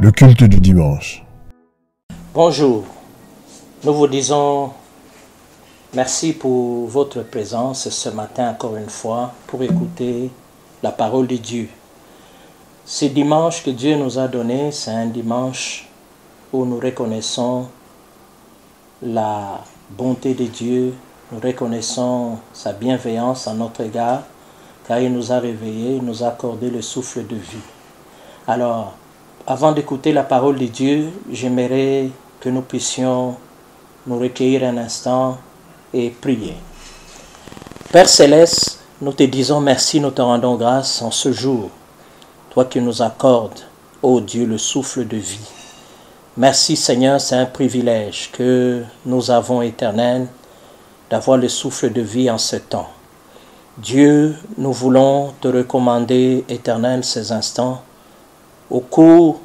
le culte du dimanche. Bonjour, nous vous disons merci pour votre présence ce matin encore une fois pour écouter la parole de Dieu. Ce dimanche que Dieu nous a donné, c'est un dimanche où nous reconnaissons la bonté de Dieu, nous reconnaissons sa bienveillance à notre égard, car il nous a réveillés, il nous a accordé le souffle de vie. Alors, avant d'écouter la parole de Dieu, j'aimerais que nous puissions nous recueillir un instant et prier. Père Céleste, nous te disons merci, nous te rendons grâce en ce jour, toi qui nous accordes, ô Dieu, le souffle de vie. Merci Seigneur, c'est un privilège que nous avons éternel d'avoir le souffle de vie en ce temps. Dieu, nous voulons te recommander éternel ces instants au cours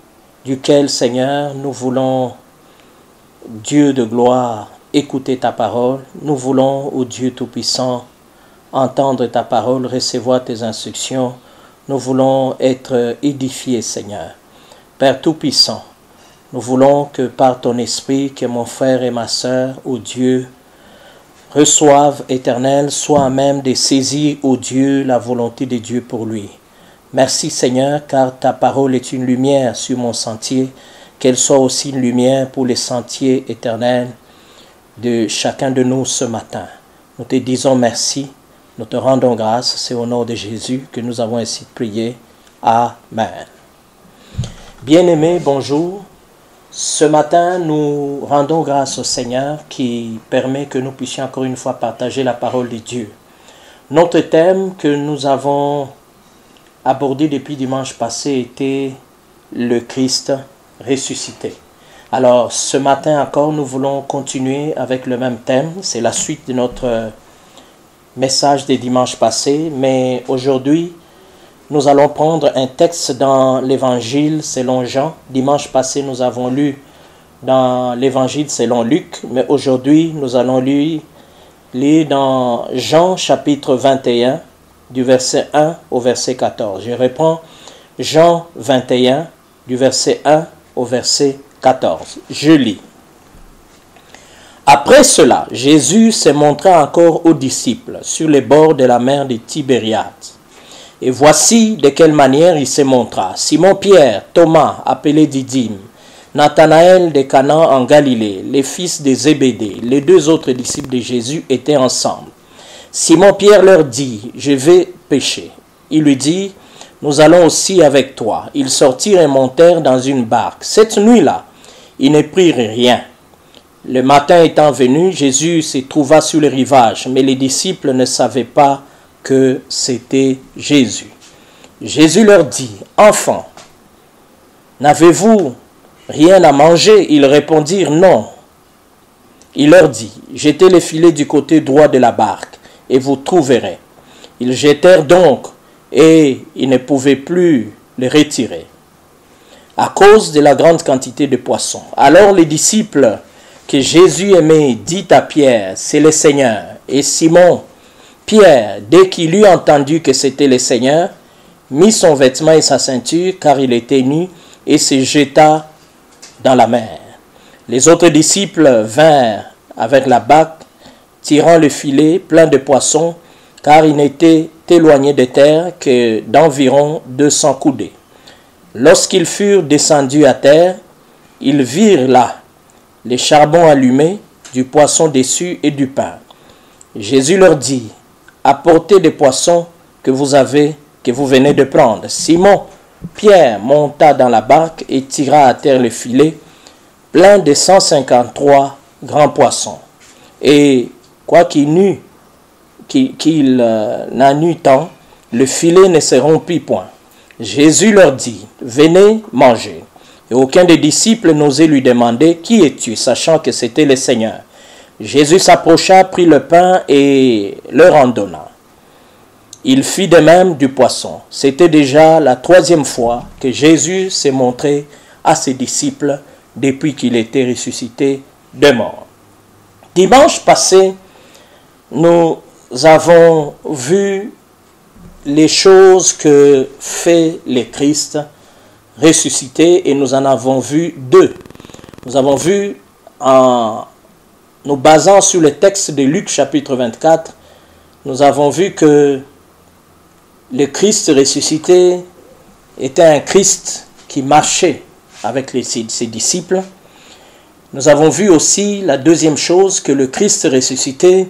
duquel, Seigneur, nous voulons, Dieu de gloire, écouter ta parole. Nous voulons, ô Dieu Tout-Puissant, entendre ta parole, recevoir tes instructions. Nous voulons être édifiés, Seigneur. Père Tout-Puissant, nous voulons que par ton esprit, que mon frère et ma sœur, ô Dieu, reçoivent, éternel, soient à même de saisir, ô Dieu, la volonté de Dieu pour lui. Merci Seigneur, car ta parole est une lumière sur mon sentier, qu'elle soit aussi une lumière pour les sentiers éternels de chacun de nous ce matin. Nous te disons merci, nous te rendons grâce, c'est au nom de Jésus que nous avons ainsi prié. Amen. Bien-aimés, bonjour. Ce matin, nous rendons grâce au Seigneur qui permet que nous puissions encore une fois partager la parole de Dieu. Notre thème que nous avons abordé depuis dimanche passé était le Christ ressuscité. Alors, ce matin encore, nous voulons continuer avec le même thème. C'est la suite de notre message des dimanches passés. Mais aujourd'hui, nous allons prendre un texte dans l'Évangile selon Jean. Dimanche passé, nous avons lu dans l'Évangile selon Luc. Mais aujourd'hui, nous allons lire dans Jean chapitre 21, du verset 1 au verset 14. Je reprends Jean 21, du verset 1 au verset 14. Je lis. Après cela, Jésus se montra encore aux disciples sur les bords de la mer de Tibériade. Et voici de quelle manière il se montra. Simon-Pierre, Thomas, appelé Didyme, Nathanaël de Cana en Galilée, les fils de Zébédée, les deux autres disciples de Jésus étaient ensemble. Simon-Pierre leur dit, « Je vais pêcher. » Il lui dit, « Nous allons aussi avec toi. » Ils sortirent et montèrent dans une barque. Cette nuit-là, ils ne prirent rien. Le matin étant venu, Jésus se trouva sur le rivage, mais les disciples ne savaient pas que c'était Jésus. Jésus leur dit, « Enfants, n'avez-vous rien à manger ?» Ils répondirent, « Non. » Il leur dit, « Jetez les filets du côté droit de la barque, et vous trouverez. » Ils jetèrent donc, et ils ne pouvaient plus les retirer, à cause de la grande quantité de poissons. Alors les disciples que Jésus aimait dit à Pierre, « C'est le Seigneur. » Et Simon, Pierre, dès qu'il eut entendu que c'était le Seigneur, mit son vêtement et sa ceinture, car il était nu, et se jeta dans la mer. Les autres disciples vinrent avec la barque, tirant le filet plein de poissons, car il n'était éloigné de terre que d'environ 200 coudées. Lorsqu'ils furent descendus à terre, ils virent là les charbons allumés, du poisson dessus et du pain. Jésus leur dit, « Apportez des poissons que vous venez de prendre. » Simon, Pierre monta dans la barque et tira à terre le filet, plein de 153 grands poissons. Et quoiqu'il n'en eût tant, le filet ne se rompit point. Jésus leur dit, « Venez manger. » Et aucun des disciples n'osait lui demander, « Qui es-tu ?» sachant que c'était le Seigneur. Jésus s'approcha, prit le pain et leur en donna. Il fit de même du poisson. C'était déjà la 3e fois que Jésus s'est montré à ses disciples depuis qu'il était ressuscité des morts. Dimanche passé, nous avons vu les choses que fait le Christ ressuscité et nous en avons vu deux. Nous avons vu, en nous basant sur le texte de Luc chapitre 24, nous avons vu que le Christ ressuscité était un Christ qui marchait avec ses disciples. Nous avons vu aussi la deuxième chose, que le Christ ressuscité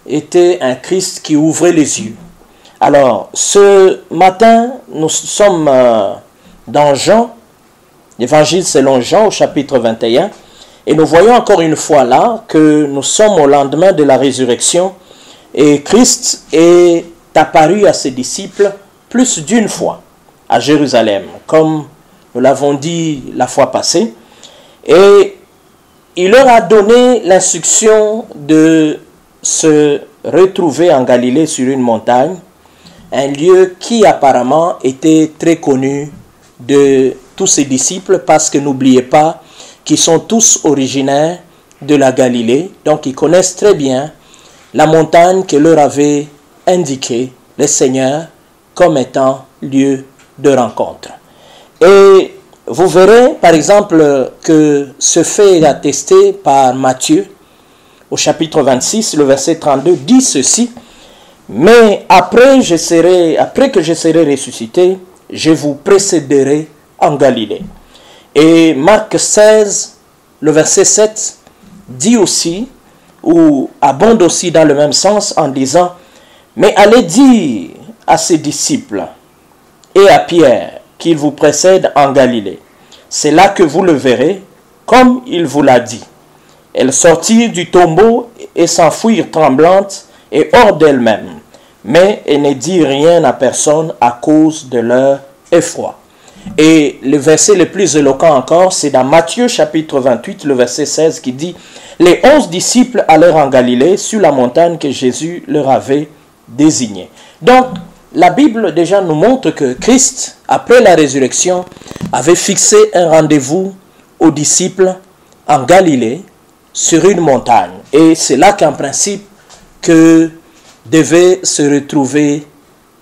était un Christ qui ouvrait les yeux. Alors, ce matin, nous sommes dans Jean, l'Évangile selon Jean au chapitre 21, et nous voyons encore une fois là que nous sommes au lendemain de la résurrection, et Christ est apparu à ses disciples plus d'une fois à Jérusalem, comme nous l'avons dit la fois passée, et il leur a donné l'instruction de se retrouver en Galilée sur une montagne, un lieu qui apparemment était très connu de tous ses disciples, parce que n'oubliez pas qu'ils sont tous originaires de la Galilée, donc ils connaissent très bien la montagne que leur avait indiqué le Seigneur comme étant lieu de rencontre. Et vous verrez par exemple que ce fait est attesté par Matthieu au chapitre 26, le verset 32, dit ceci: mais après que je serai ressuscité, je vous précéderai en Galilée. Et Marc 16, le verset 7, dit aussi, ou abonde aussi dans le même sens en disant: mais allez dire à ses disciples et à Pierre qu'il vous précède en Galilée. C'est là que vous le verrez, comme il vous l'a dit. Elles sortirent du tombeau et s'enfuirent tremblantes et hors d'elles-mêmes. Mais elles ne dirent rien à personne à cause de leur effroi. Et le verset le plus éloquent encore, c'est dans Matthieu chapitre 28, le verset 16, qui dit: les 11 disciples allèrent en Galilée sur la montagne que Jésus leur avait désignée. Donc, la Bible déjà nous montre que Christ, après la résurrection, avait fixé un rendez-vous aux disciples en Galilée, sur une montagne. Et c'est là qu'en principe, que devaient se retrouver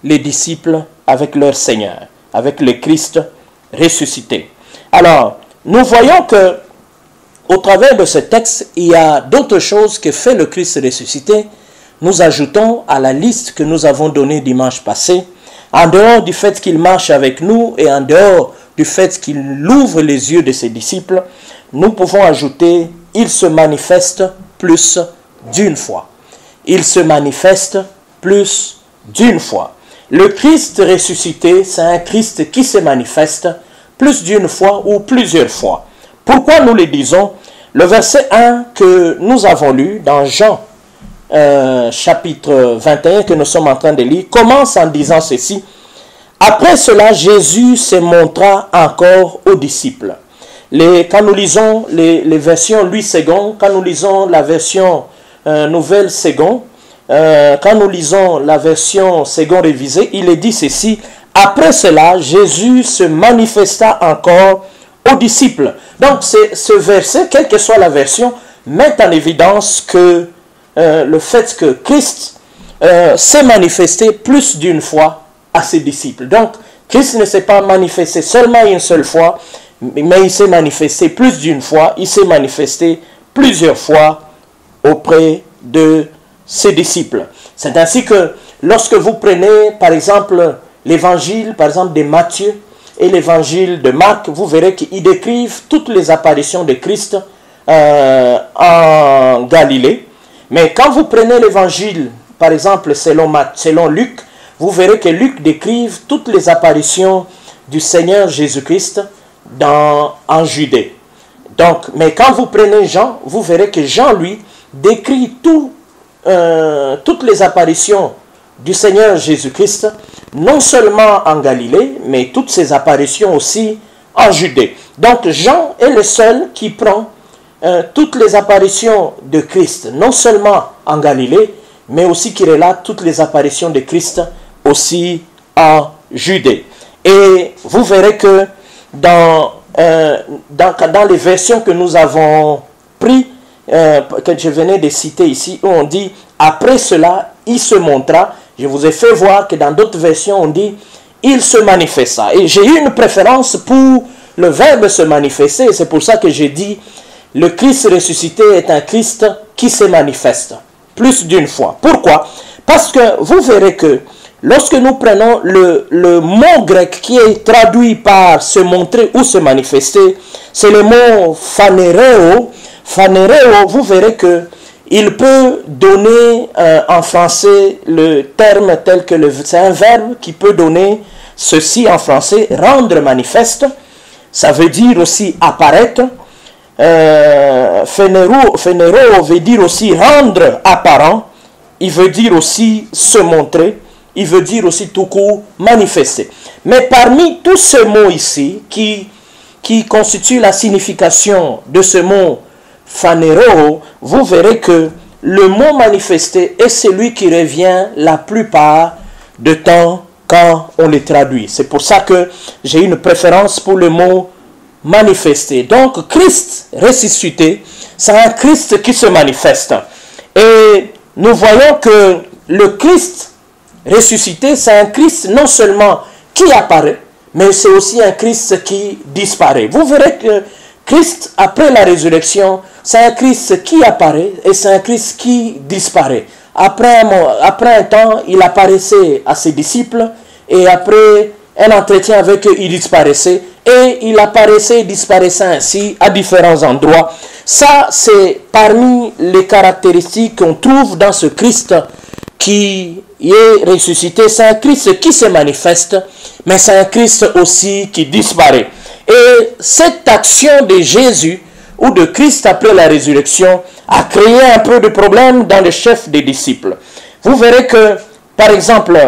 les disciples avec leur Seigneur, avec le Christ ressuscité. Alors, nous voyons que au travers de ce texte, il y a d'autres choses que fait le Christ ressuscité. Nous ajoutons à la liste que nous avons donnée dimanche passé, en dehors du fait qu'il marche avec nous et en dehors du fait qu'il ouvre les yeux de ses disciples, nous pouvons ajouter: il se manifeste plus d'une fois. Il se manifeste plus d'une fois. Le Christ ressuscité, c'est un Christ qui se manifeste plus d'une fois ou plusieurs fois. Pourquoi nous le disons? Le verset 1 que nous avons lu dans Jean chapitre 21 que nous sommes en train de lire commence en disant ceci: après cela, Jésus se montra encore aux disciples. Quand nous lisons les versions Louis II, quand nous lisons la version Nouvelle Second, quand nous lisons la version Second révisée, il est dit ceci: après cela, Jésus se manifesta encore aux disciples. Donc, ce verset, quelle que soit la version, met en évidence que le fait que Christ s'est manifesté plus d'une fois à ses disciples. Donc, Christ ne s'est pas manifesté seulement une seule fois, mais il s'est manifesté plus d'une fois, il s'est manifesté plusieurs fois auprès de ses disciples. C'est ainsi que lorsque vous prenez par exemple l'évangile de Matthieu et l'évangile de Marc, vous verrez qu'ils décrivent toutes les apparitions de Christ en Galilée. Mais quand vous prenez l'évangile, par exemple selon Luc, vous verrez que Luc décrive toutes les apparitions du Seigneur Jésus-Christ en Judée. Donc, mais quand vous prenez Jean, vous verrez que Jean, lui, décrit toutes les apparitions du Seigneur Jésus-Christ, non seulement en Galilée, mais toutes ses apparitions aussi en Judée. Donc, Jean est le seul qui prend toutes les apparitions de Christ, non seulement en Galilée, mais aussi qui relate toutes les apparitions de Christ aussi en Judée. Et vous verrez que dans les versions que nous avons prises, que je venais de citer ici, où on dit « après cela, il se montra », je vous ai fait voir que dans d'autres versions, on dit il se manifesta. Et j'ai eu une préférence pour le verbe se manifester. C'est pour ça que j'ai dit, le Christ ressuscité est un Christ qui se manifeste plus d'une fois. Pourquoi? Parce que vous verrez que lorsque nous prenons le mot grec qui est traduit par se montrer ou se manifester, c'est le mot phanereo. Phanereo, vous verrez que il peut donner en français le terme tel que c'est un verbe qui peut donner ceci en français, rendre manifeste. Ça veut dire aussi apparaître. Phanereo veut dire aussi rendre apparent. Il veut dire aussi se montrer. Il veut dire aussi tout court manifester. Mais parmi tous ces mots ici qui constituent la signification de ce mot phanereo, vous verrez que le mot manifester est celui qui revient la plupart du temps quand on le traduit. C'est pour ça que j'ai une préférence pour le mot manifester. Donc Christ ressuscité, c'est un Christ qui se manifeste. Et nous voyons que le Christ ressuscité, c'est un Christ non seulement qui apparaît, mais c'est aussi un Christ qui disparaît. Vous verrez que Christ, après la résurrection, c'est un Christ qui apparaît et c'est un Christ qui disparaît. Après un temps, il apparaissait à ses disciples et après un entretien avec eux, il disparaissait. Et il apparaissait et disparaissait ainsi à différents endroits. Ça, c'est parmi les caractéristiques qu'on trouve dans ce Christ qui est ressuscité. C'est un Christ qui se manifeste, mais c'est un Christ aussi qui disparaît. Et cette action de Jésus ou de Christ après la résurrection a créé un peu de problème dans le chef des disciples. Vous verrez que, par exemple,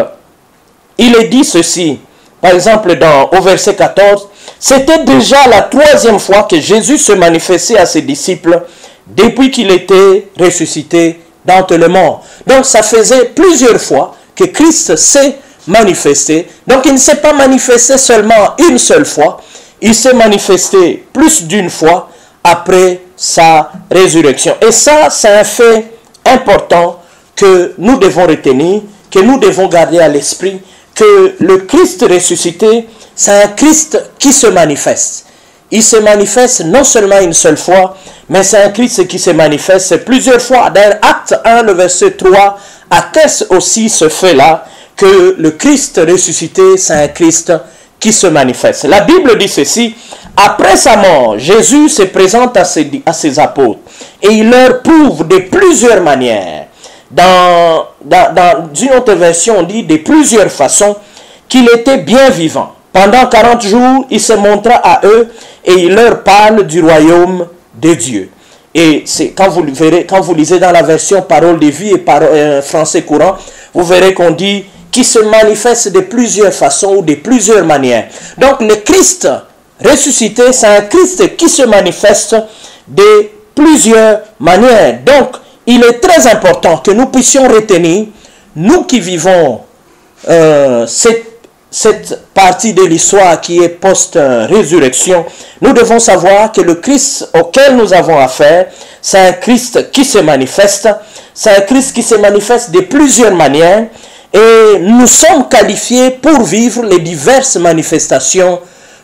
il est dit ceci, par exemple au verset 14, c'était déjà la 3e fois que Jésus se manifestait à ses disciples depuis qu'il était ressuscité d'entre les morts. Donc ça faisait plusieurs fois que Christ s'est manifesté. Donc il ne s'est pas manifesté seulement une seule fois, il s'est manifesté plus d'une fois après sa résurrection. Et ça, c'est un fait important que nous devons retenir, que nous devons garder à l'esprit, que le Christ ressuscité, c'est un Christ qui se manifeste. Il se manifeste non seulement une seule fois, mais c'est un Christ qui se manifeste plusieurs fois. Dans Acte 1, le verset 3, atteste aussi ce fait-là, que le Christ ressuscité, c'est un Christ qui se manifeste. La Bible dit ceci, après sa mort, Jésus se présente à ses apôtres et il leur prouve de plusieurs manières. Dans une autre version, on dit de plusieurs façons qu'il était bien vivant. Pendant 40 jours, il se montra à eux et il leur parle du royaume de Dieu. Et c'est quand vous lisez dans la version Parole de vie et français courant, vous verrez qu'on dit qu'il se manifeste de plusieurs façons ou de plusieurs manières. Donc le Christ ressuscité, c'est un Christ qui se manifeste de plusieurs manières. Donc il est très important que nous puissions retenir, nous qui vivons cette partie de l'histoire qui est post-résurrection, nous devons savoir que le Christ auquel nous avons affaire, c'est un Christ qui se manifeste, c'est un Christ qui se manifeste de plusieurs manières et nous sommes qualifiés pour vivre les diverses manifestations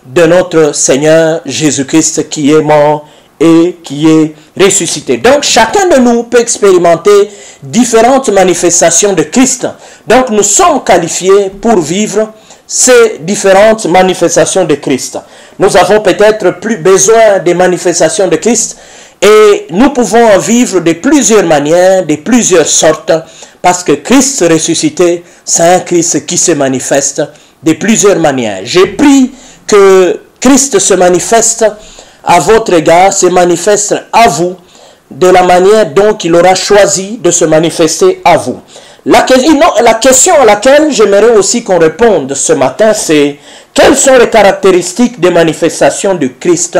de notre Seigneur Jésus-Christ qui est mort et qui est ressuscité. Donc chacun de nous peut expérimenter différentes manifestations de Christ. Donc nous sommes qualifiés pour vivre ces différentes manifestations de Christ. Nous avons peut-être plus besoin des manifestations de Christ et nous pouvons en vivre de plusieurs manières, de plusieurs sortes, parce que Christ ressuscité, c'est un Christ qui se manifeste de plusieurs manières. J'ai pris que Christ se manifeste à votre égard, se manifeste à vous de la manière dont il aura choisi de se manifester à vous. La question à laquelle j'aimerais aussi qu'on réponde ce matin, c'est quelles sont les caractéristiques des manifestations du Christ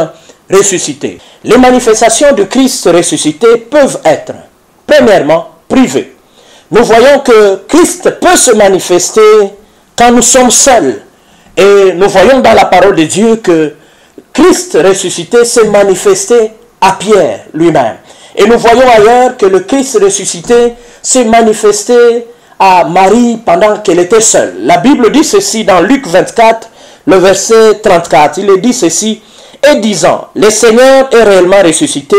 ressuscité? Les manifestations du Christ ressuscité peuvent être, premièrement, privées. Nous voyons que Christ peut se manifester quand nous sommes seuls. Et nous voyons dans la parole de Dieu que Christ ressuscité s'est manifesté à Pierre lui-même. Et nous voyons ailleurs que le Christ ressuscité s'est manifesté à Marie pendant qu'elle était seule. La Bible dit ceci dans Luc 24, le verset 34. Il est dit ceci, et disant, le Seigneur est réellement ressuscité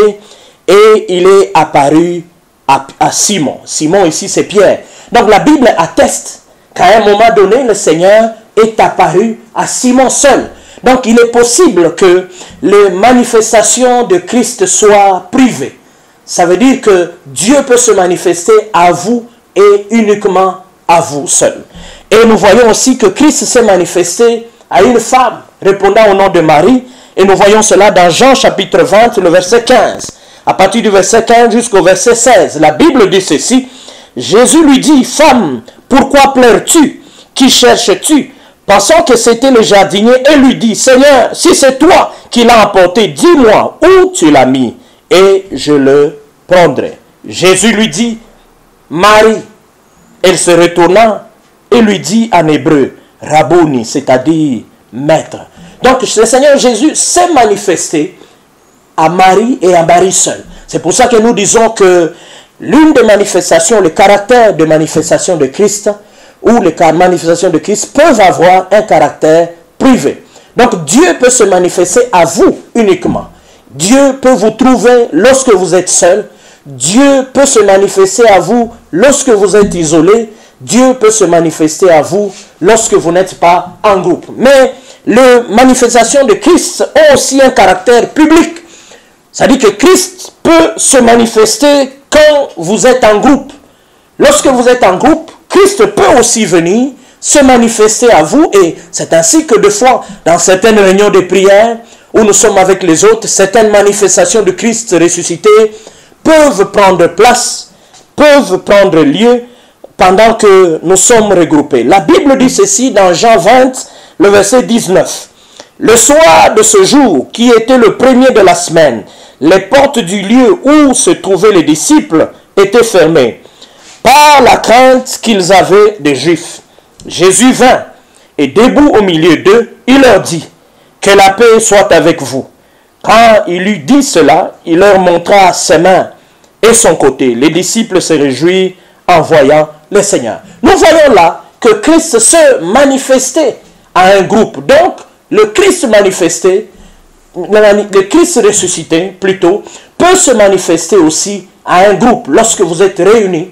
et il est apparu à Simon. Simon ici c'est Pierre. Donc la Bible atteste qu'à un moment donné, le Seigneur est apparu à Simon seul. Donc il est possible que les manifestations de Christ soient privées. Ça veut dire que Dieu peut se manifester à vous et uniquement à vous seul. Et nous voyons aussi que Christ s'est manifesté à une femme répondant au nom de Marie. Et nous voyons cela dans Jean chapitre 20, le verset 15. À partir du verset 15 jusqu'au verset 16, la Bible dit ceci. Jésus lui dit, « Femme, pourquoi pleures-tu? Qui cherches-tu » Pensant que c'était le jardinier, et lui dit, « Seigneur, si c'est toi qui l'as emporté, dis-moi où tu l'as mis, et je le prendrai. » Jésus lui dit, « Marie. » Elle se retourna et lui dit en hébreu, « Rabboni », c'est-à-dire « maître ». Donc le Seigneur Jésus s'est manifesté à Marie et à Marie seule. C'est pour ça que nous disons que l'une des manifestations, le caractère de manifestation de Christ, ou les manifestations de Christ peuvent avoir un caractère privé. Donc Dieu peut se manifester à vous uniquement. Dieu peut vous trouver lorsque vous êtes seul. Dieu peut se manifester à vous lorsque vous êtes isolé. Dieu peut se manifester à vous lorsque vous n'êtes pas en groupe. Mais les manifestations de Christ ont aussi un caractère public. C'est-à-dire que Christ peut se manifester quand vous êtes en groupe. Lorsque vous êtes en groupe, Christ peut aussi venir se manifester à vous. Et c'est ainsi que des fois, dans certaines réunions de prière, où nous sommes avec les autres, certaines manifestations de Christ ressuscité peuvent prendre place, peuvent prendre lieu pendant que nous sommes regroupés. La Bible dit ceci dans Jean 20, le verset 19. Le soir de ce jour, qui était le premier de la semaine, les portes du lieu où se trouvaient les disciples étaient fermées, par la crainte qu'ils avaient des Juifs. Jésus vint, et debout au milieu d'eux, il leur dit, « Que la paix soit avec vous. » Quand il eut dit cela, il leur montra ses mains et son côté. Les disciples se réjouirent en voyant le Seigneur. Nous voyons là que Christ se manifestait à un groupe. Donc, le Christ manifesté, le Christ ressuscité plutôt, peut se manifester aussi à un groupe. Lorsque vous êtes réunis,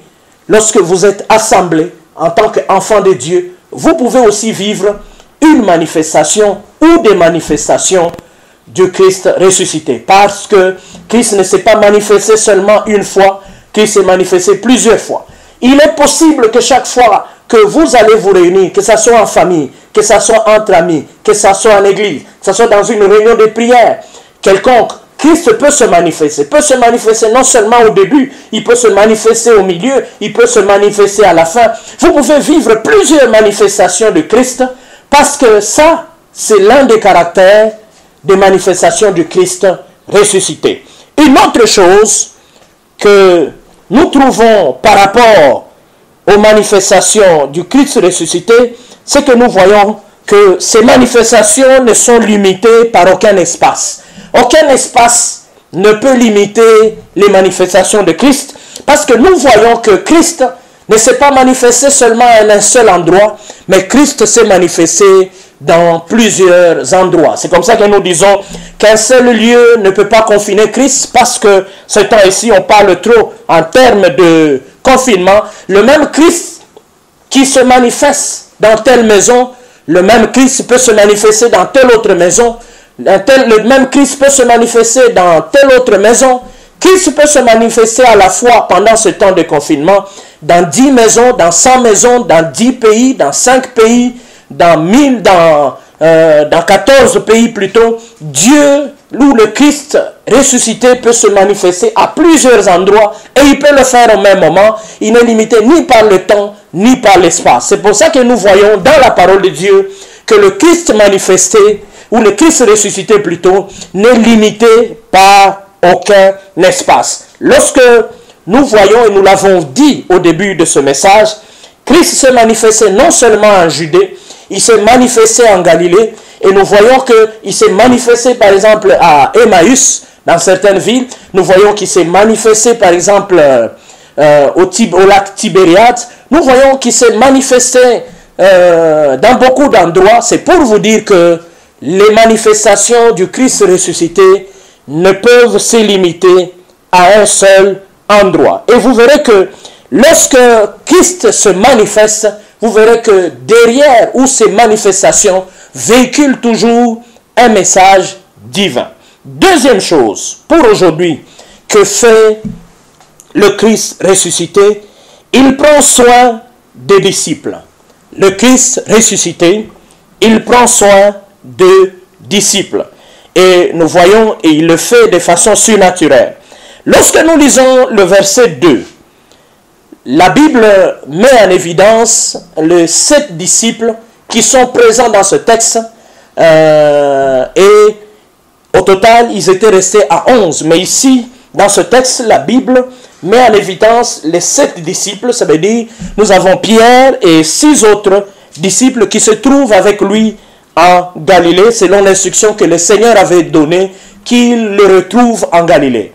lorsque vous êtes assemblés en tant qu'enfants de Dieu, vous pouvez aussi vivre une manifestation ou des manifestations du Christ ressuscité. Parce que Christ ne s'est pas manifesté seulement une fois, Christ s'est manifesté plusieurs fois. Il est possible que chaque fois que vous allez vous réunir, que ce soit en famille, que ce soit entre amis, que ce soit en église, que ce soit dans une réunion de prière, quelconque, Christ peut se manifester non seulement au début, il peut se manifester au milieu, il peut se manifester à la fin. Vous pouvez vivre plusieurs manifestations de Christ parce que ça, c'est l'un des caractères des manifestations du Christ ressuscité. Une autre chose que nous trouvons par rapport aux manifestations du Christ ressuscité, c'est que nous voyons que ces manifestations ne sont limitées par aucun espace. Aucun espace ne peut limiter les manifestations de Christ, parce que nous voyons que Christ ne s'est pas manifesté seulement à un seul endroit, mais Christ s'est manifesté dans plusieurs endroits. C'est comme ça que nous disons qu'un seul lieu ne peut pas confiner Christ, parce que ce temps-ci, on parle trop en termes de confinement. Le même Christ qui se manifeste dans telle maison, le même Christ peut se manifester dans telle autre maison. Le même Christ peut se manifester dans telle autre maison. Christ peut se manifester à la fois pendant ce temps de confinement dans 10 maisons, dans 100 maisons, dans 10 pays, dans 5 pays, dans 1000, dans 14 pays plutôt. Dieu, où le Christ ressuscité peut se manifester à plusieurs endroits et il peut le faire au même moment. Il n'est limité ni par le temps, ni par l'espace. C'est pour ça que nous voyons dans la parole de Dieu que le Christ manifesté, ou le Christ ressuscité plutôt, n'est limité par aucun espace. Lorsque nous voyons, et nous l'avons dit au début de ce message, Christ s'est manifesté non seulement en Judée, il s'est manifesté en Galilée, et nous voyons qu'il s'est manifesté par exemple à Emmaüs, dans certaines villes. Nous voyons qu'il s'est manifesté par exemple au lac Tibériade, nous voyons qu'il s'est manifesté dans beaucoup d'endroits. C'est pour vous dire que les manifestations du Christ ressuscité ne peuvent se limiter à un seul endroit. Et vous verrez que lorsque Christ se manifeste, vous verrez que derrière ou ces manifestations véhiculent toujours un message divin. Deuxième chose, pour aujourd'hui, que fait le Christ ressuscité? Il prend soin des disciples. Le Christ ressuscité, il prend soin des disciples. Et nous voyons, et il le fait de façon surnaturelle. Lorsque nous lisons le verset 2, la Bible met en évidence les 7 disciples qui sont présents dans ce texte. Et au total, ils étaient restés à 11. Mais ici, dans ce texte, la Bible met en évidence les 7 disciples. Ça veut dire, nous avons Pierre et 6 autres disciples qui se trouvent avec lui en Galilée, selon l'instruction que le Seigneur avait donnée, qu'il le retrouve en Galilée.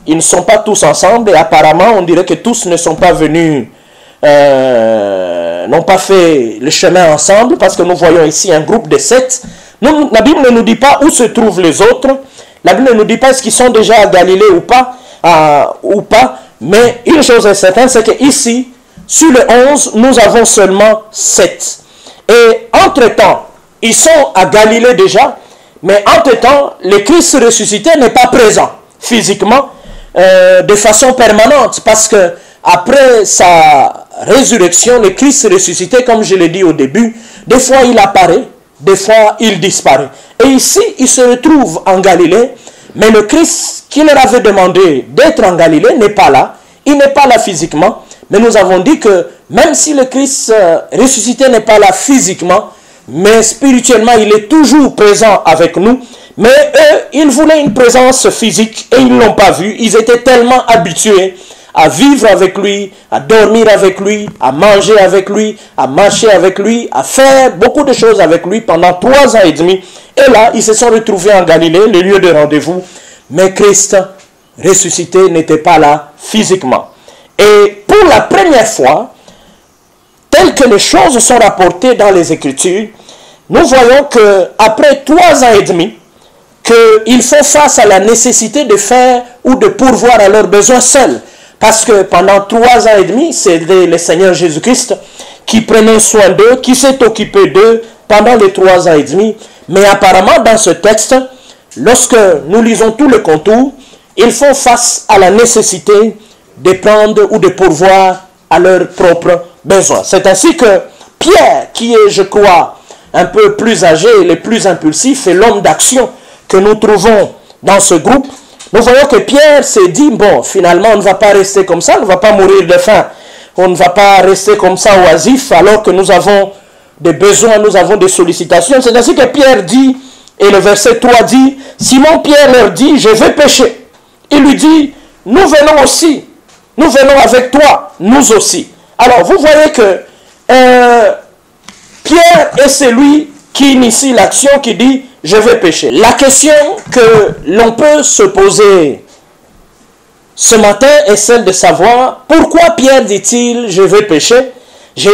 Ils ne sont pas tous ensemble et apparemment, on dirait que tous ne sont pas venus, n'ont pas fait le chemin ensemble, parce que nous voyons ici un groupe de 7. La Bible ne nous dit pas où se trouvent les autres. La Bible ne nous dit pas est-ce qu'ils sont déjà à Galilée ou pas. Mais une chose est certaine, c'est qu'ici, sur le 11, nous avons seulement 7. Et entre-temps, ils sont à Galilée déjà, mais entre-temps, le Christ ressuscité n'est pas présent physiquement de façon permanente, parce que après sa résurrection, le Christ ressuscité, comme je l'ai dit au début, des fois il apparaît, des fois il disparaît. Et ici, il se retrouve en Galilée, mais le Christ qui leur avait demandé d'être en Galilée n'est pas là. Il n'est pas là physiquement, mais nous avons dit que même si le Christ ressuscité n'est pas là physiquement, mais spirituellement, il est toujours présent avec nous. Mais eux, ils voulaient une présence physique et ils ne l'ont pas vu. Ils étaient tellement habitués à vivre avec lui, à dormir avec lui, à manger avec lui, à marcher avec lui, à faire beaucoup de choses avec lui pendant 3 ans et demi. Et là, ils se sont retrouvés en Galilée, le lieu de rendez-vous. Mais Christ ressuscité n'était pas là physiquement. Et pour la première fois, telles que les choses sont rapportées dans les Écritures, nous voyons qu'après 3 ans et demi, qu'ils font face à la nécessité de faire ou de pourvoir à leurs besoins seuls. Parce que pendant 3 ans et demi, c'est le Seigneur Jésus-Christ qui prenait soin d'eux, qui s'est occupé d'eux pendant les 3 ans et demi. Mais apparemment, dans ce texte, lorsque nous lisons tout le contour, ils font face à la nécessité de prendre ou de pourvoir à leurs propres besoins. C'est ainsi que Pierre, qui est, je crois, un peu plus âgé et le plus impulsif, et l'homme d'action que nous trouvons dans ce groupe, nous voyons que Pierre s'est dit, bon, finalement, on ne va pas rester comme ça, on ne va pas mourir de faim, on ne va pas rester comme ça oisif, alors que nous avons des besoins, nous avons des sollicitations. C'est ainsi que Pierre dit, et le verset 3 dit, Simon-Pierre leur dit, je vais pêcher. Il lui dit, nous venons aussi, nous venons avec toi, nous aussi. Alors, vous voyez que Pierre est celui qui initie l'action, qui dit, je vais pêcher. La question que l'on peut se poser ce matin est celle de savoir pourquoi Pierre dit-il, je vais pêcher. J'ai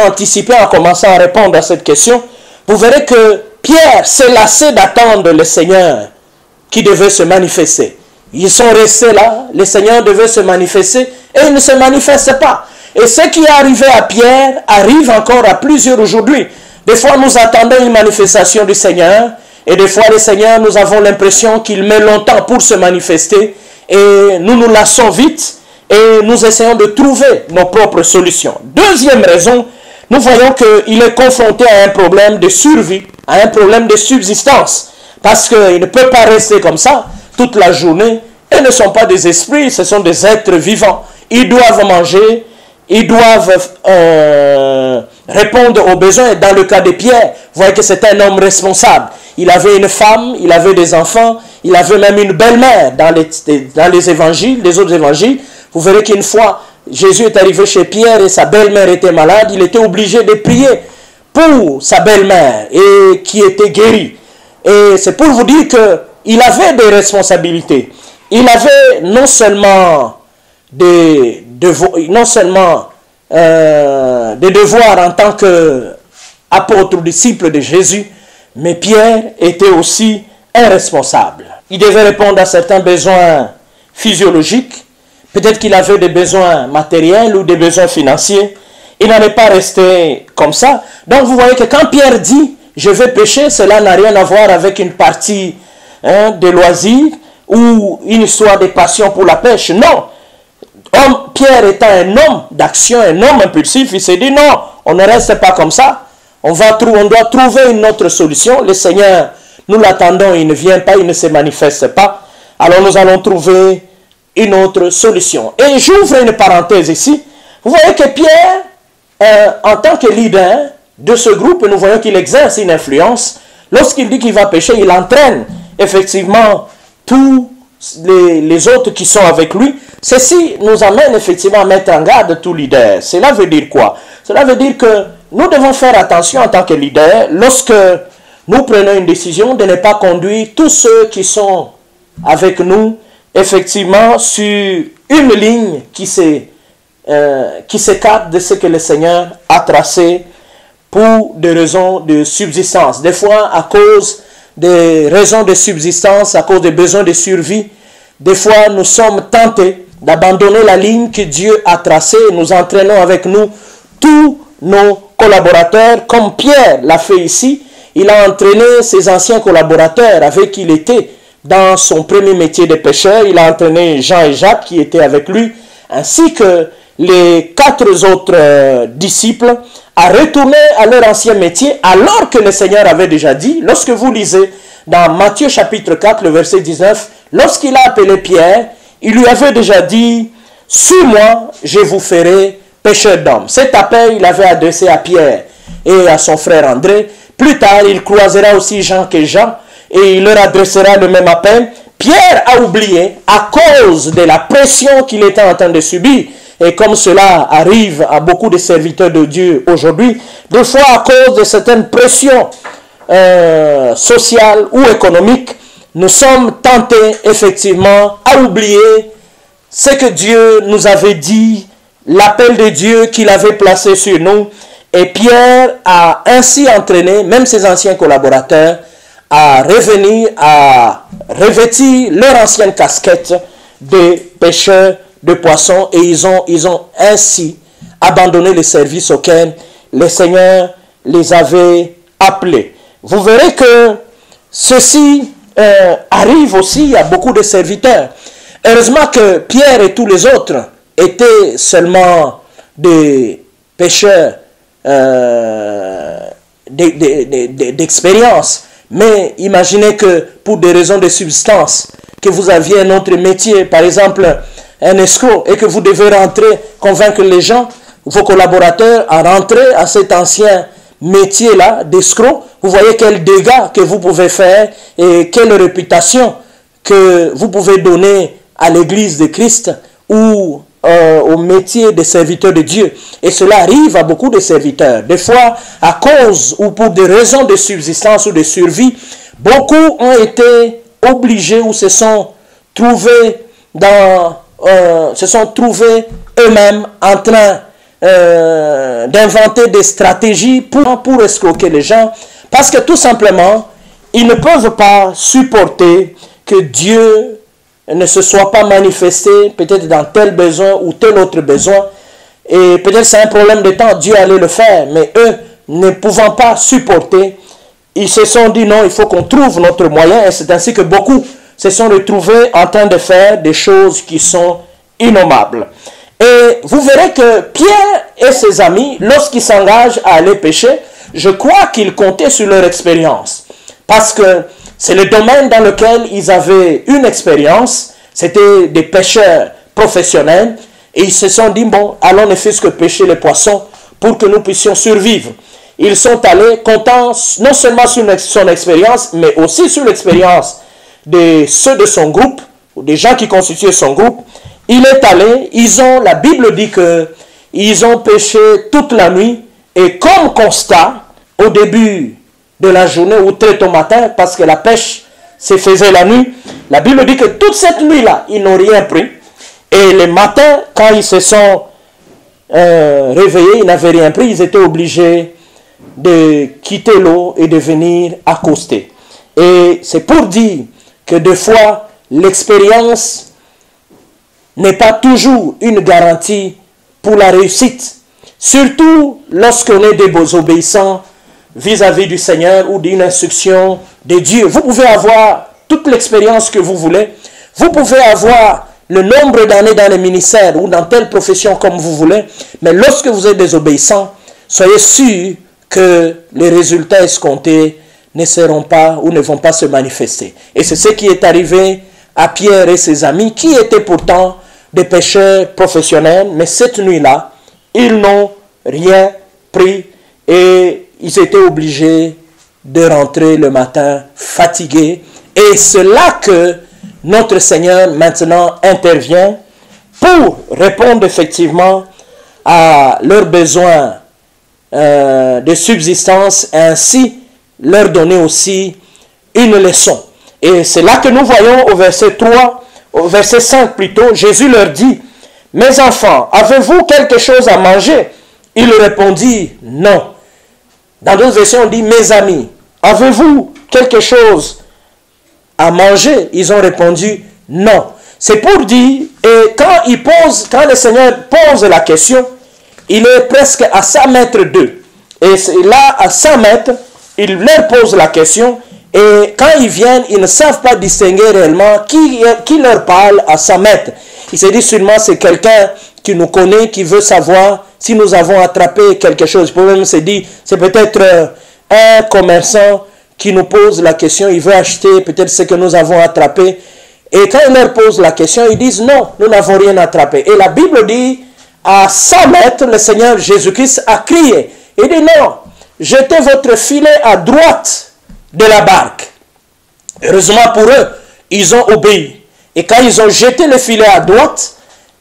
anticipé en commençant à répondre à cette question. Vous verrez que Pierre s'est lassé d'attendre le Seigneur qui devait se manifester. Ils sont restés là, le Seigneur devait se manifester et il ne se manifeste pas. Et ce qui est arrivé à Pierre arrive encore à plusieurs aujourd'hui. Des fois, nous attendons une manifestation du Seigneur et des fois, le Seigneur, nous avons l'impression qu'il met longtemps pour se manifester et nous nous lassons vite et nous essayons de trouver nos propres solutions. Deuxième raison, nous voyons qu'il est confronté à un problème de survie, à un problème de subsistance, parce qu'il ne peut pas rester comme ça toute la journée. Ils ne sont pas des esprits, ce sont des êtres vivants. Ils doivent manger, ils doivent répondre aux besoins. Et dans le cas de Pierre, vous voyez que c'est un homme responsable. Il avait une femme, il avait des enfants, il avait même une belle-mère dans les évangiles, les autres évangiles. Vous verrez qu'une fois, Jésus est arrivé chez Pierre et sa belle-mère était malade. Il était obligé de prier pour sa belle-mère et qui était guérie. Et c'est pour vous dire qu'il avait des responsabilités. Il avait non seulement des non seulement des devoirs en tant qu'apôtre ou disciple de Jésus, mais Pierre était aussi un responsable. Il devait répondre à certains besoins physiologiques, peut-être qu'il avait des besoins matériels ou des besoins financiers. Il n'en est pas resté comme ça. Donc vous voyez que quand Pierre dit « je vais pêcher », cela n'a rien à voir avec une partie de loisirs ou une histoire de passion pour la pêche. Non. Pierre étant un homme d'action, un homme impulsif, il s'est dit « non, on ne reste pas comme ça. On doit trouver une autre solution. Le Seigneur, nous l'attendons, il ne vient pas, il ne se manifeste pas. Alors nous allons trouver une autre solution. » Et j'ouvre une parenthèse ici. Vous voyez que Pierre, en tant que leader de ce groupe, nous voyons qu'il exerce une influence. Lorsqu'il dit qu'il va pêcher, il entraîne effectivement tous les autres qui sont avec lui. Ceci nous amène effectivement à mettre en garde tout leader. Cela veut dire quoi? Cela veut dire que nous devons faire attention en tant que leader lorsque nous prenons une décision de ne pas conduire tous ceux qui sont avec nous effectivement sur une ligne qui s'écarte de ce que le Seigneur a tracé pour des raisons de subsistance. Des fois à cause des raisons de subsistance, à cause des besoins de survie, des fois nous sommes tentés d'abandonner la ligne que Dieu a tracée et nous entraînons avec nous tous nos collaborateurs, comme Pierre l'a fait ici. Il a entraîné ses anciens collaborateurs avec qui il était dans son premier métier de pêcheur. Il a entraîné Jean et Jacques qui étaient avec lui, ainsi que les 4 autres disciples, à retourner à leur ancien métier, alors que le Seigneur avait déjà dit, lorsque vous lisez dans Matthieu chapitre 4, le verset 19, lorsqu'il a appelé Pierre, il lui avait déjà dit, « Suis-moi, je vous ferai pêcheur d'hommes. » Cet appel, il avait adressé à Pierre et à son frère André. Plus tard, il croisera aussi Jean et Jean et il leur adressera le même appel. Pierre a oublié à cause de la pression qu'il était en train de subir. Et comme cela arrive à beaucoup de serviteurs de Dieu aujourd'hui, des fois à cause de certaines pressions sociales ou économiques, nous sommes tentés effectivement à oublier ce que Dieu nous avait dit, l'appel de Dieu qu'il avait placé sur nous. Et Pierre a ainsi entraîné même ses anciens collaborateurs à revenir, à revêtir leur ancienne casquette de pêcheurs de poissons, et ils ont ainsi abandonné le service auquel le Seigneur les avait appelés. Vous verrez que ceci arrive aussi à beaucoup de serviteurs. Heureusement que Pierre et tous les autres étaient seulement des pêcheurs d'expérience. Mais imaginez que pour des raisons de subsistance, que vous aviez un autre métier, par exemple un escroc, et que vous devez rentrer, convaincre les gens, vos collaborateurs, à rentrer à cet ancien métier-là d'escroc, vous voyez quel dégât que vous pouvez faire et quelle réputation que vous pouvez donner à l'église de Christ ou au métier de serviteur de Dieu. Et cela arrive à beaucoup de serviteurs. Des fois, à cause ou pour des raisons de subsistance ou de survie, beaucoup ont été obligés ou se sont trouvés eux-mêmes en train d'inventer des stratégies pour escroquer les gens, parce que tout simplement, ils ne peuvent pas supporter que Dieu ne se soit pas manifesté peut-être dans tel besoin ou tel autre besoin, et peut-être c'est un problème de temps, Dieu allait le faire, mais eux, ne pouvant pas supporter, ils se sont dit non, il faut qu'on trouve notre moyen, et c'est ainsi que beaucoup se sont retrouvés en train de faire des choses qui sont innommables. Et vous verrez que Pierre et ses amis, lorsqu'ils s'engagent à aller pêcher, je crois qu'ils comptaient sur leur expérience, parce que c'est le domaine dans lequel ils avaient une expérience, c'était des pêcheurs professionnels, et ils se sont dit, bon, allons ne fût-ce que pêcher les poissons pour que nous puissions survivre. Ils sont allés comptant non seulement sur son expérience, mais aussi sur l'expérience de ceux de son groupe, ou des gens qui constituaient son groupe. Il est allé, la Bible dit qu'ils ont pêché toute la nuit, et comme constat, au début de la journée ou très tôt matin, parce que la pêche se faisait la nuit, la Bible dit que toute cette nuit-là, ils n'ont rien pris. Et le matin, quand ils se sont réveillés, ils n'avaient rien pris, ils étaient obligés de quitter l'eau et de venir accoster. Et c'est pour dire que des fois, l'expérience n'est pas toujours une garantie pour la réussite. Surtout lorsqu'on est désobéissant vis-à-vis du Seigneur ou d'une instruction de Dieu. Vous pouvez avoir toute l'expérience que vous voulez. Vous pouvez avoir le nombre d'années dans le ministère ou dans telle profession comme vous voulez. Mais lorsque vous êtes désobéissant, soyez sûr que les résultats escomptés ne seront pas ou ne vont pas se manifester. Et c'est ce qui est arrivé à Pierre et ses amis, qui étaient pourtant des pêcheurs professionnels, mais cette nuit-là, ils n'ont rien pris et ils étaient obligés de rentrer le matin fatigués. Et c'est là que notre Seigneur maintenant intervient pour répondre effectivement à leurs besoins de subsistance et ainsi leur donner aussi une leçon. Et c'est là que nous voyons au verset 3, au verset 5 plutôt, Jésus leur dit, « Mes enfants, avez-vous quelque chose à manger ?» Ils répondit non. Dans d'autres versions, on dit, « Mes amis, avez-vous quelque chose à manger ?» Ils ont répondu non. C'est pour dire, et quand le Seigneur pose la question, il est presque à 100 mètres d'eux. Et là, à 100 mètres, il leur pose la question. Et quand ils viennent, ils ne savent pas distinguer réellement qui leur parle à 100 mètres. Il se dit sûrement c'est quelqu'un qui nous connaît, qui veut savoir si nous avons attrapé quelque chose. Il peut même se dire, c'est peut-être un commerçant qui nous pose la question, il veut acheter peut-être ce que nous avons attrapé. Et quand il leur pose la question, ils disent non, nous n'avons rien attrapé. Et la Bible dit, à 100 mètres, le Seigneur Jésus-Christ a crié. Il dit non, jetez votre filet à droite de la barque. Heureusement pour eux, ils ont obéi. Et quand ils ont jeté le filet à droite,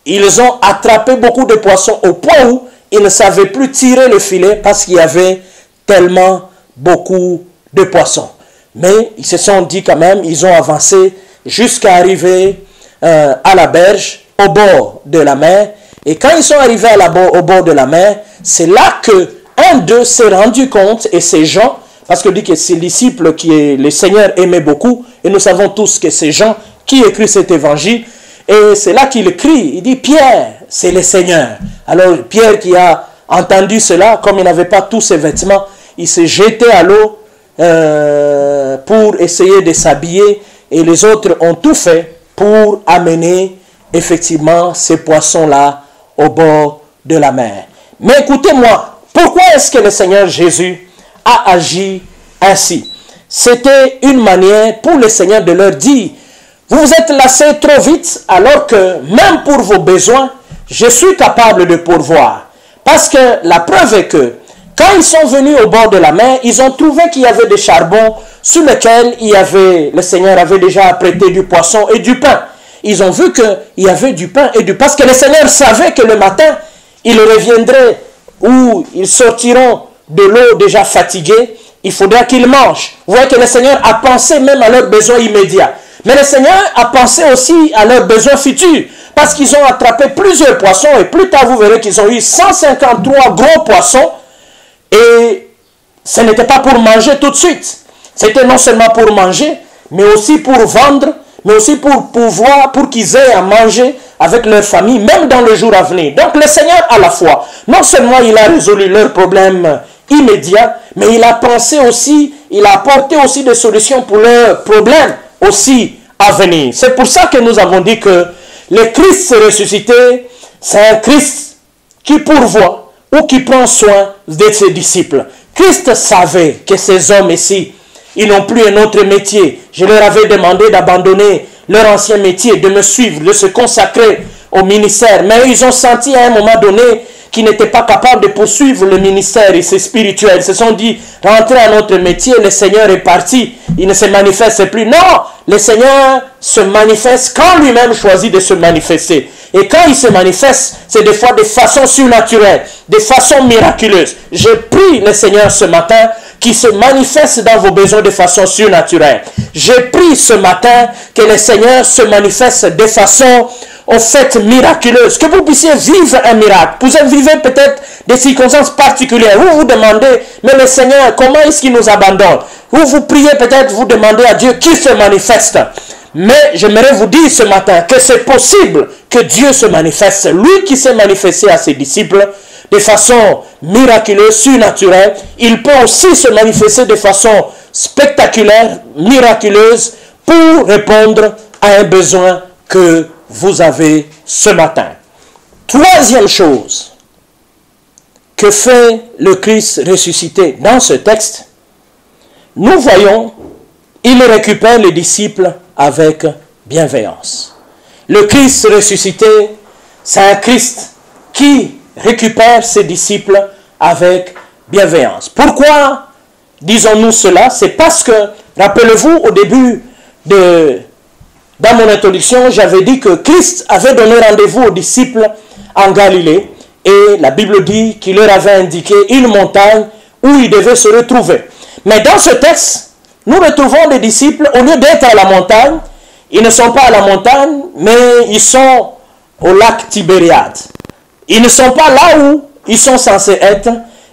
ils ont attrapé beaucoup de poissons au point où ils ne savaient plus tirer le filet parce qu'il y avait tellement beaucoup de poissons. Mais ils se sont dit quand même, ils ont avancé jusqu'à arriver à la berge, au bord de la mer. Et quand ils sont arrivés au bord de la mer, c'est là que un d'eux s'est rendu compte, et ces gens, parce que dit que c'est le disciple qui le Seigneur aimait beaucoup, et nous savons tous que c'est Jean qui écrit cet évangile, et c'est là qu'il crie, il dit Pierre, c'est le Seigneur. Alors Pierre qui a entendu cela, comme il n'avait pas tous ses vêtements, il s'est jeté à l'eau pour essayer de s'habiller, et les autres ont tout fait pour amener effectivement ces poissons-là au bord de la mer. Mais écoutez-moi, pourquoi est-ce que le Seigneur Jésus a agi ainsi? C'était une manière pour le Seigneur de leur dire, vous vous êtes lassés trop vite, alors que même pour vos besoins, je suis capable de pourvoir. Parce que la preuve est que, quand ils sont venus au bord de la mer, ils ont trouvé qu'il y avait des charbons sur lesquels le Seigneur avait déjà apprêté du poisson et du pain. Ils ont vu qu'il y avait du pain et du pain, parce que le Seigneur savait que le matin, ils reviendraient ou ils sortiront de l'eau déjà fatigués, il faudra qu'ils mangent. Vous voyez que le Seigneur a pensé même à leurs besoins immédiats. Mais le Seigneur a pensé aussi à leurs besoins futurs, parce qu'ils ont attrapé plusieurs poissons, et plus tard vous verrez qu'ils ont eu 153 gros poissons, et ce n'était pas pour manger tout de suite. C'était non seulement pour manger, mais aussi pour vendre, mais aussi pour qu'ils aient à manger avec leur famille, même dans le jour à venir. Donc le Seigneur, à la fois, non seulement il a résolu leurs problèmes immédiats, mais il a pensé aussi, il a apporté aussi des solutions pour leurs problèmes aussi à venir. C'est pour ça que nous avons dit que le Christ ressuscité, c'est un Christ qui pourvoit ou qui prend soin de ses disciples. Christ savait que ces hommes ici, ils n'ont plus un autre métier. Je leur avais demandé d'abandonner leur ancien métier, de me suivre, de se consacrer au ministère. Mais ils ont senti à un moment donné qu'ils n'étaient pas capables de poursuivre le ministère et c'est spirituel. Ils se sont dit, rentrez à notre métier, le Seigneur est parti, il ne se manifeste plus. Non, le Seigneur se manifeste quand lui-même choisit de se manifester. Et quand il se manifeste, c'est des fois de façon surnaturelle, de façon miraculeuse. Je prie le Seigneur ce matin qui se manifeste dans vos besoins de façon surnaturelle. Je prie ce matin que le Seigneur se manifeste de façon aux fêtes miraculeuses, que vous puissiez vivre un miracle. Vous vivez peut-être des circonstances particulières. Vous vous demandez, mais le Seigneur, comment est-ce qu'il nous abandonne? Vous priez peut-être, vous demandez à Dieu qui se manifeste. Mais j'aimerais vous dire ce matin que c'est possible que Dieu se manifeste. Lui qui s'est manifesté à ses disciples de façon miraculeuse, surnaturelle, il peut aussi se manifester de façon spectaculaire, miraculeuse, pour répondre à un besoin que vous avez ce matin. Troisième chose que fait le Christ ressuscité dans ce texte, nous voyons, il récupère les disciples avec bienveillance. Le Christ ressuscité, c'est un Christ qui récupère ses disciples avec bienveillance. Pourquoi disons-nous cela? C'est parce que, rappelez-vous, au début dans mon introduction, j'avais dit que Christ avait donné rendez-vous aux disciples en Galilée et la Bible dit qu'il leur avait indiqué une montagne où ils devaient se retrouver. Mais dans ce texte, nous retrouvons les disciples, au lieu d'être à la montagne, ils ne sont pas à la montagne, mais ils sont au lac Tibériade. Ils ne sont pas là où ils sont censés être,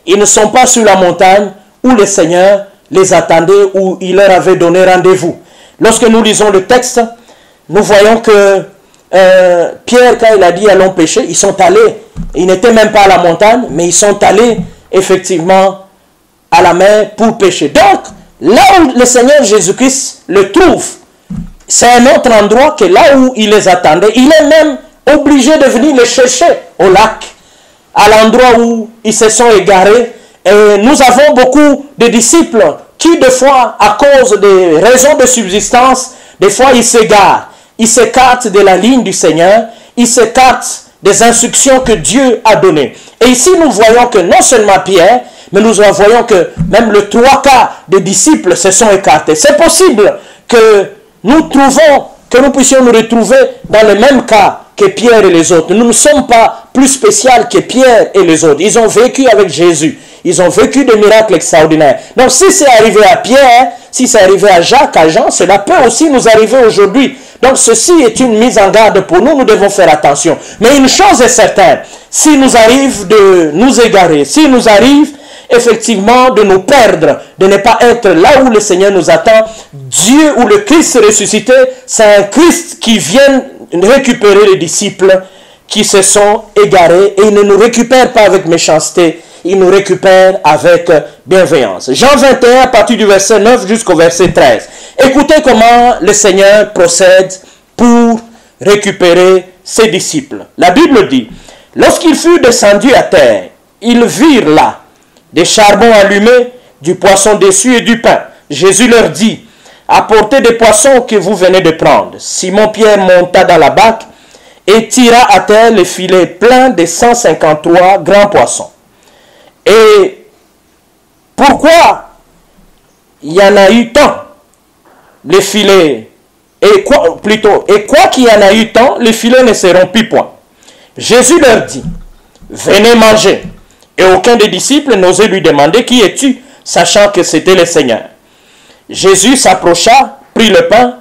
ils ne sont pas sur la montagne où le Seigneur les attendait, où il leur avait donné rendez-vous. Lorsque nous lisons le texte, nous voyons que Pierre, quand il a dit allons pêcher, ils sont allés, ils n'étaient même pas à la montagne, mais ils sont allés effectivement à la mer pour pêcher. Donc, là où le Seigneur Jésus-Christ le trouve, c'est un autre endroit que là où il les attendait. Il est même obligé de venir les chercher au lac, à l'endroit où ils se sont égarés. Et nous avons beaucoup de disciples qui, des fois, à cause des raisons de subsistance, des fois ils s'égarent. Ils s'écartent de la ligne du Seigneur, ils s'écartent des instructions que Dieu a données. Et ici, nous voyons que non seulement Pierre, mais nous voyons que même le 3/4 des disciples se sont écartés. C'est possible que nous puissions nous retrouver dans le même cas que Pierre et les autres. Nous ne sommes pas plus spéciaux que Pierre et les autres. Ils ont vécu avec Jésus. Ils ont vécu des miracles extraordinaires. Donc si c'est arrivé à Pierre, si c'est arrivé à Jacques, à Jean, cela peut aussi nous arriver aujourd'hui. Donc ceci est une mise en garde pour nous, nous devons faire attention. Mais une chose est certaine, s'il nous arrive de nous égarer, s'il nous arrive effectivement de nous perdre, de ne pas être là où le Seigneur nous attend, Dieu ou le Christ ressuscité, c'est un Christ qui vient récupérer les disciples qui se sont égarés et il ne nous récupère pas avec méchanceté, il nous récupère avec bienveillance. Jean 21, à partir du verset 9 jusqu'au verset 13. Écoutez comment le Seigneur procède pour récupérer ses disciples. La Bible dit, lorsqu'il fut descendu à terre, ils virent là des charbons allumés, du poisson dessus et du pain. Jésus leur dit, apportez des poissons que vous venez de prendre. Simon-Pierre monta dans la barque et tira à terre le filet plein de 153 grands poissons. Et pourquoi il y en a eu tant, les filets, et quoi qu'il y en a eu tant, les filets ne se rompent point. Jésus leur dit, venez manger. Et aucun des disciples n'osait lui demander, qui es-tu, sachant que c'était le Seigneur. Jésus s'approcha, prit le pain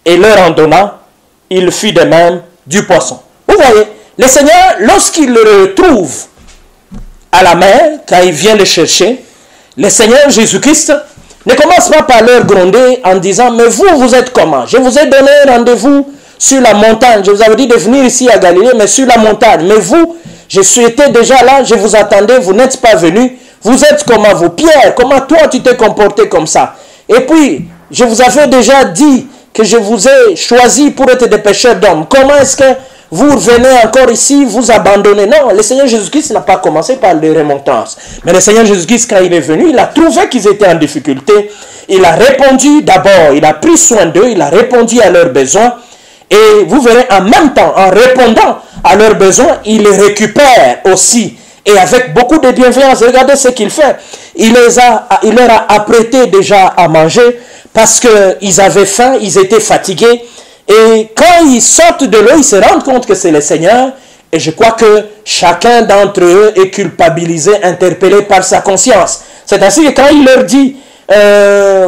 et leur en donna. Il fit de même du poisson. Vous voyez, le Seigneur, lorsqu'il le retrouve à la mer, quand il vient le chercher, le Seigneur Jésus-Christ ne commence pas par leur gronder en disant, mais vous êtes comment? Je vous ai donné rendez-vous sur la montagne. Je vous avais dit de venir ici à Galilée, mais sur la montagne. Mais vous, je suis déjà là, je vous attendais, vous n'êtes pas venu. Vous êtes comment vous? Pierre, comment toi tu t'es comporté comme ça? Et puis, je vous avais déjà dit que je vous ai choisi pour être des pêcheurs d'hommes. Comment est-ce que vous revenez encore ici, vous abandonnez? Non, le Seigneur Jésus-Christ n'a pas commencé par les remontrances. Mais le Seigneur Jésus-Christ, quand il est venu, il a trouvé qu'ils étaient en difficulté. Il a répondu d'abord, il a pris soin d'eux, il a répondu à leurs besoins. Et vous verrez, en même temps, en répondant à leurs besoins, il les récupère aussi. Et avec beaucoup de bienveillance, regardez ce qu'il fait. Il leur a apprêté déjà à manger parce qu'ils avaient faim, ils étaient fatigués. Et quand ils sortent de l'eau, ils se rendent compte que c'est le Seigneur. Et je crois que chacun d'entre eux est culpabilisé, interpellé par sa conscience. C'est ainsi que quand il leur dit,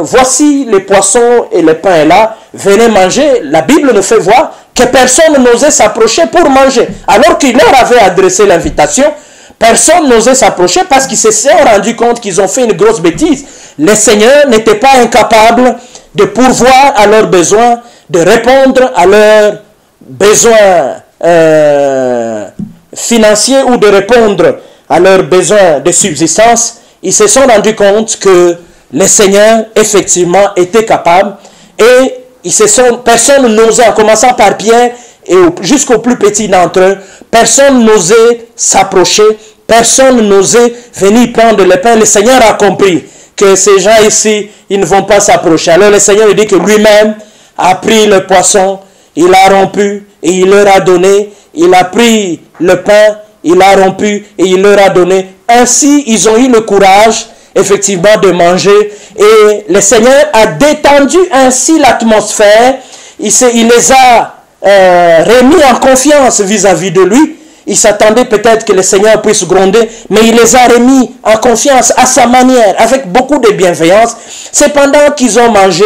voici les poissons et le pain est là, venez manger, la Bible nous fait voir que personne n'osait s'approcher pour manger. Alors qu'il leur avait adressé l'invitation, personne n'osait s'approcher parce qu'ils se sont rendus compte qu'ils ont fait une grosse bêtise. Le Seigneur n'était pas incapable de pourvoir à leurs besoins, de répondre à leurs besoins financiers ou de répondre à leurs besoins de subsistance. Ils se sont rendus compte que le Seigneur, effectivement, était capable et personne n'osait, en commençant par Pierre et jusqu'au plus petit d'entre eux, personne n'osait s'approcher, personne n'osait venir prendre le pain. Le Seigneur a compris que ces gens ici, ils ne vont pas s'approcher. Alors le Seigneur dit que lui-même a pris le poisson, il a rompu et il leur a donné. Il a pris le pain, il a rompu et il leur a donné. Ainsi, ils ont eu le courage, effectivement, de manger. Et le Seigneur a détendu ainsi l'atmosphère. Il les a remis en confiance vis-à-vis de lui. Il s'attendait peut-être que le Seigneur puisse gronder, mais il les a remis en confiance à sa manière, avec beaucoup de bienveillance. C'est pendant qu'ils ont mangé,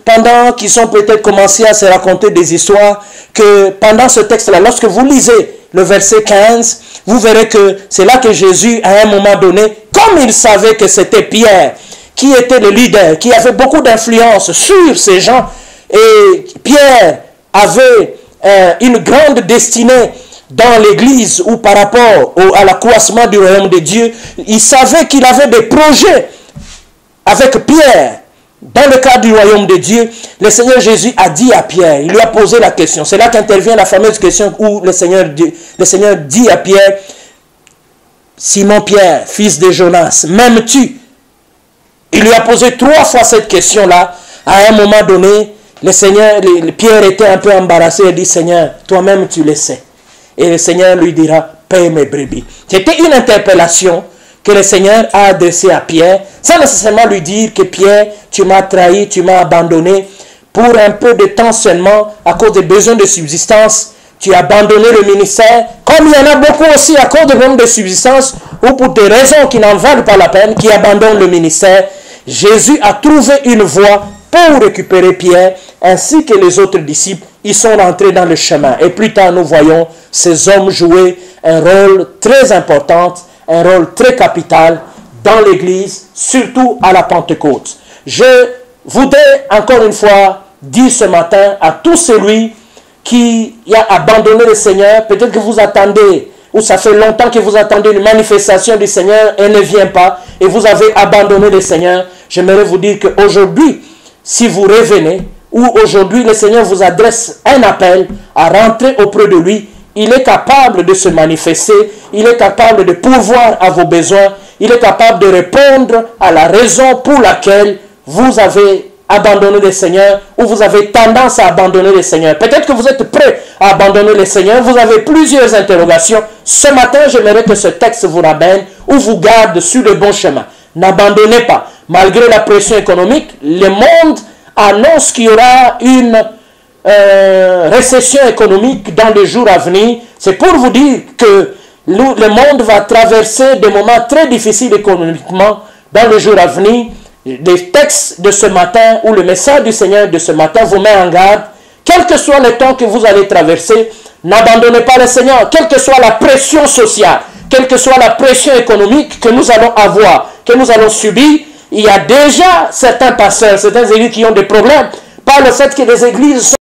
pendant qu'ils ont peut-être commencé à se raconter des histoires, que pendant ce texte-là, lorsque vous lisez le verset 15, vous verrez que c'est là que Jésus, à un moment donné, comme il savait que c'était Pierre, qui était le leader, qui avait beaucoup d'influence sur ces gens, et Pierre avait une grande destinée dans l'église ou par rapport à l'accroissement du royaume de Dieu, il savait qu'il avait des projets avec Pierre. Dans le cadre du royaume de Dieu, le Seigneur Jésus a dit à Pierre, il lui a posé la question. C'est là qu'intervient la fameuse question où le Seigneur dit à Pierre, Simon Pierre, fils de Jonas, m'aimes-tu? Il lui a posé 3 fois cette question-là. À un moment donné, Pierre était un peu embarrassé et dit, Seigneur, toi-même tu le sais. Et le Seigneur lui dira, paie mes brebis. C'était une interpellation que le Seigneur a adressée à Pierre, sans nécessairement lui dire que Pierre, tu m'as trahi, tu m'as abandonné. Pour un peu de temps seulement, à cause des besoins de subsistance, tu as abandonné le ministère. Comme il y en a beaucoup aussi à cause des besoins de subsistance, ou pour des raisons qui n'en valent pas la peine, qui abandonnent le ministère. Jésus a trouvé une voie pour récupérer Pierre, ainsi que les autres disciples. Ils sont rentrés dans le chemin. Et plus tard, nous voyons ces hommes jouer un rôle très important, un rôle très capital dans l'Église, surtout à la Pentecôte. Je voudrais encore une fois dire ce matin à tout celui qui a abandonné le Seigneur, peut-être que vous attendez, ou ça fait longtemps que vous attendez une manifestation du Seigneur, elle ne vient pas, et vous avez abandonné le Seigneur. J'aimerais vous dire qu'aujourd'hui, si vous revenez, ou aujourd'hui le Seigneur vous adresse un appel à rentrer auprès de lui, il est capable de se manifester, il est capable de pourvoir à vos besoins, il est capable de répondre à la raison pour laquelle vous avez abandonné le Seigneur ou vous avez tendance à abandonner le Seigneur. Peut-être que vous êtes prêt à abandonner le Seigneur, vous avez plusieurs interrogations. Ce matin, j'aimerais que ce texte vous ramène ou vous garde sur le bon chemin. N'abandonnez pas. Malgré la pression économique, le monde annonce qu'il y aura une récession économique dans les jours à venir. C'est pour vous dire que le monde va traverser des moments très difficiles économiquement dans les jours à venir. Les textes de ce matin ou le message du Seigneur de ce matin vous met en garde. Quel que soit le temps que vous allez traverser, n'abandonnez pas le Seigneur. Quelle que soit la pression sociale, quelle que soit la pression économique que nous allons avoir, que nous allons subir, il y a déjà certains pasteurs, certaines églises qui ont des problèmes par le fait que les églises sont